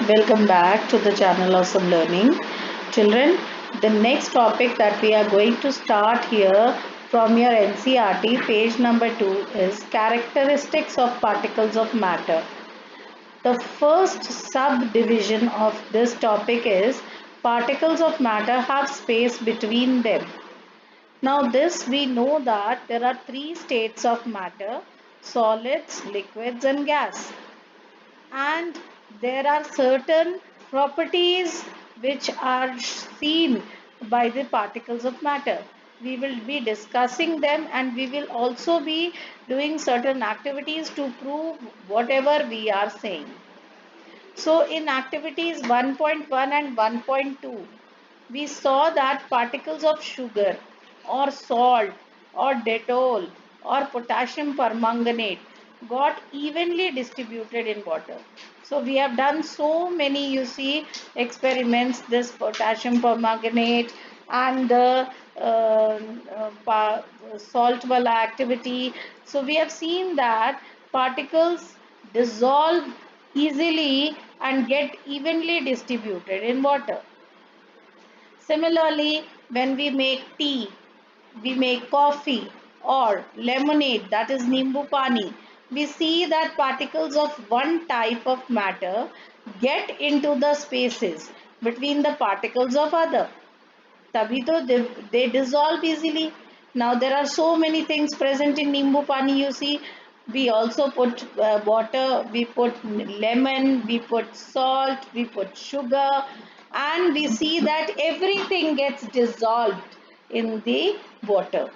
Welcome back to the channel Awesome Learning. Children, the next topic that we are going to start here from your NCERT page number 2 is characteristics of particles of matter. The first subdivision of this topic is particles of matter have space between them. Now this we know that there are three states of matter: solids, liquids and gas, and there are certain properties which are seen by the particles of matter. We will be discussing them, and we will also be doing certain activities to prove whatever we are saying. So in activities 1.1 and 1.2, we saw that particles of sugar or salt or Dettol or potassium permanganate got evenly distributed in water. So we have done so many, you see, experiments, this potassium permanganate and the salt wala activity. So we have seen that particles dissolve easily and get evenly distributed in water. Similarly, when we make tea, we make coffee or lemonade, that is nimbu pani, we see that particles of one type of matter get into the spaces between the particles of other. Tabhi to they dissolve easily. Now there are so many things present in nimbu pani, you see. We also put water, we put lemon, we put salt, we put sugar, and we see that everything gets dissolved in the water.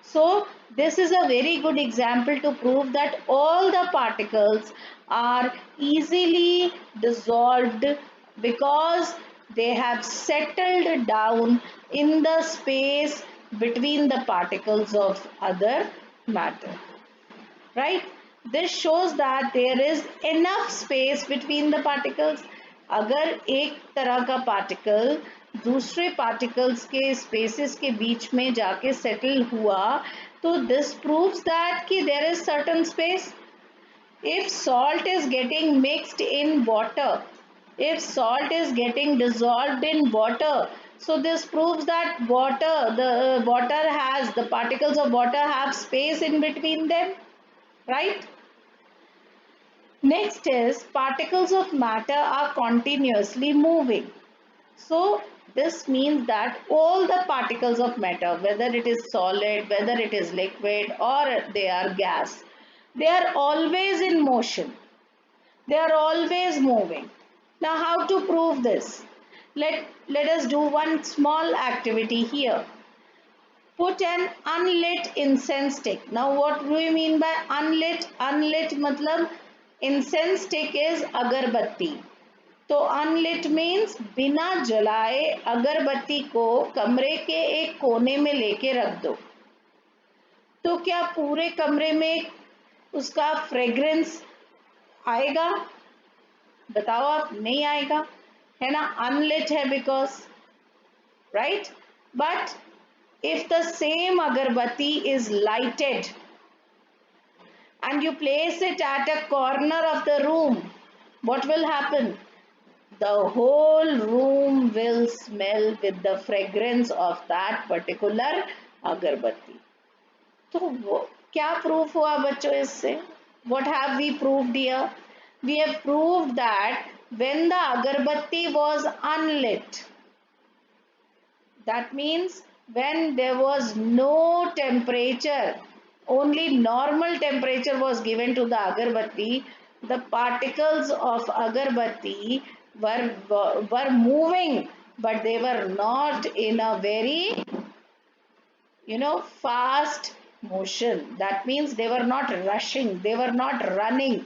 So this is a very good example to prove that all the particles are easily dissolved because they have settled down in the space between the particles of other matter. Right? This shows that there is enough space between the particles. अगर एक तरह का particle दूसरे particles के spaces के बीच में जाके settle हुआ तो दिस प्रूव्स दैट कि there is certain space. If salt is getting mixed in water, if salt is getting dissolved in water, so this proves that water has, the particles of water have space in between them, right? Next is particles of matter are continuously moving. So this means that all the particles of matter, whether it is solid, whether it is liquid or they are gas, they are always in motion. They are always moving. Now how to prove this? Let us do one small activity here. Put an unlit incense stick. Now what do you mean by unlit? Unlit matlab incense stick is agarbatti. तो unlit means बिना जलाए अगरबत्ती को कमरे के एक कोने में लेके रख दो तो क्या पूरे कमरे में उसका फ्रेग्रेंस आएगा? बताओ आप. नहीं आएगा, है ना. अनलिट है because, right. But if the same agarbatti is lighted and you place it at a corner of the room, what will happen? The whole room will smell with the fragrance of that particular agarbatti. तो क्या proof हुआ बच्चों इससे? What have we proved here? We have proved that when the agarbatti was unlit, that means when there was no temperature, only normal temperature was given to the agarbatti, the particles of agarbatti were moving, but they were not in a very, fast motion. That means they were not rushing, they were not running.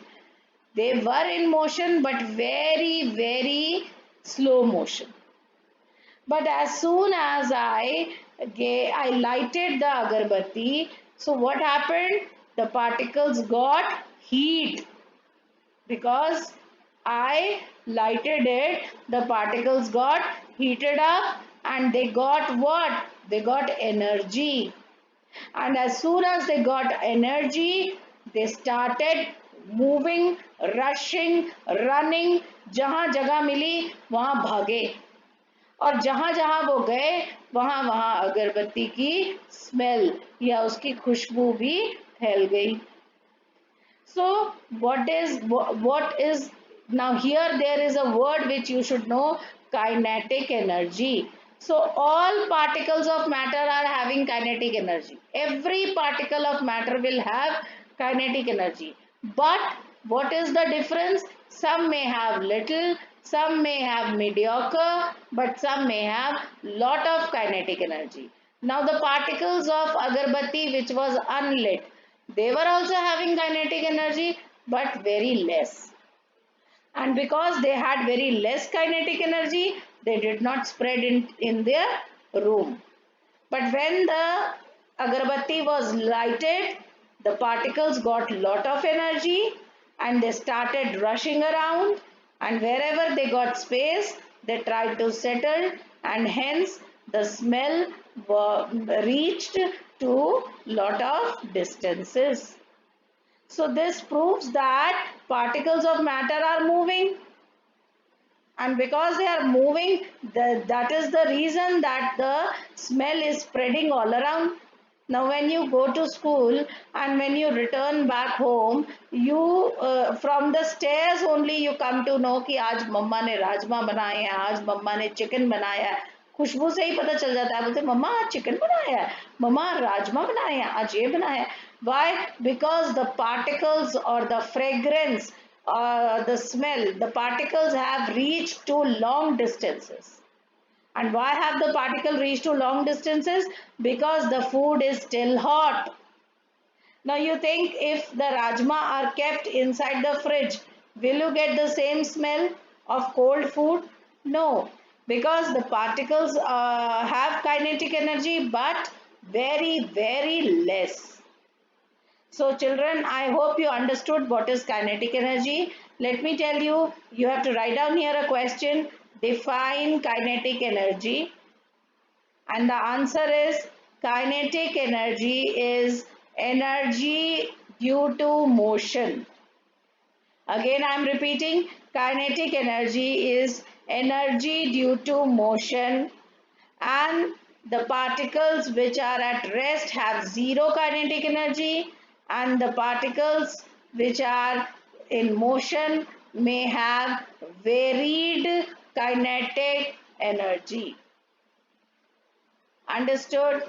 They were in motion, but very, very slow motion. But as soon as I lighted the agarbatti, so what happened? The particles got heat because I lighted it. The particles got heated up and they got what? They got energy. And as soon as they got energy, they started moving, rushing, running, जहां जगह मिली वहां भागे और जहां जहां वो गए वहां वहां अगरबत्ती की स्मेल या उसकी खुशबू भी फैल गई. So what is now here there is a word which you should know, kinetic energy. So all particles of matter are having kinetic energy. Every particle of matter will have kinetic energy. But what is the difference? Some may have little, some may have mediocre, but some may have lot of kinetic energy. Now the particles of agarbatti which was unlit, they were also having kinetic energy but very less. And because they had very less kinetic energy, they did not spread in their room. But when the agarbatti was lighted, the particles got lot of energy and they started rushing around, and wherever they got space, they tried to settle, and hence the smell reached to lot of distances. So this proves that particles of matter are moving, and because they are moving, that is the reason that the smell is spreading all around. Now when you go to school and when you return back home, you from the stairs only you come to know कि आज मम्मा ने राजमा बनाए हैं, आज मम्मा ने chicken बनाया है. खुशबू से ही पता चल जाता है. बोलते मम्मा आज चिकन बनाया है, मम्मा राजमा बनाए हैं, आज ये बनाया है. Why? Because the particles or the fragrance, the smell, the particles have reached to long distances. And why have the particle reached to long distances? Because the food is still hot. Now you think if the rajma are kept inside the fridge, will you get the same smell of cold food? No, because the particles have kinetic energy but very less. So children, I hope you understood what is kinetic energy. Let me tell you, you have to write down here a question. Define kinetic energy. And the answer is kinetic energy is energy due to motion. Again, I am repeating, kinetic energy is energy due to motion, and the particles which are at rest have zero kinetic energy, and the particles which are in motion may have varied kinetic energy. Understood?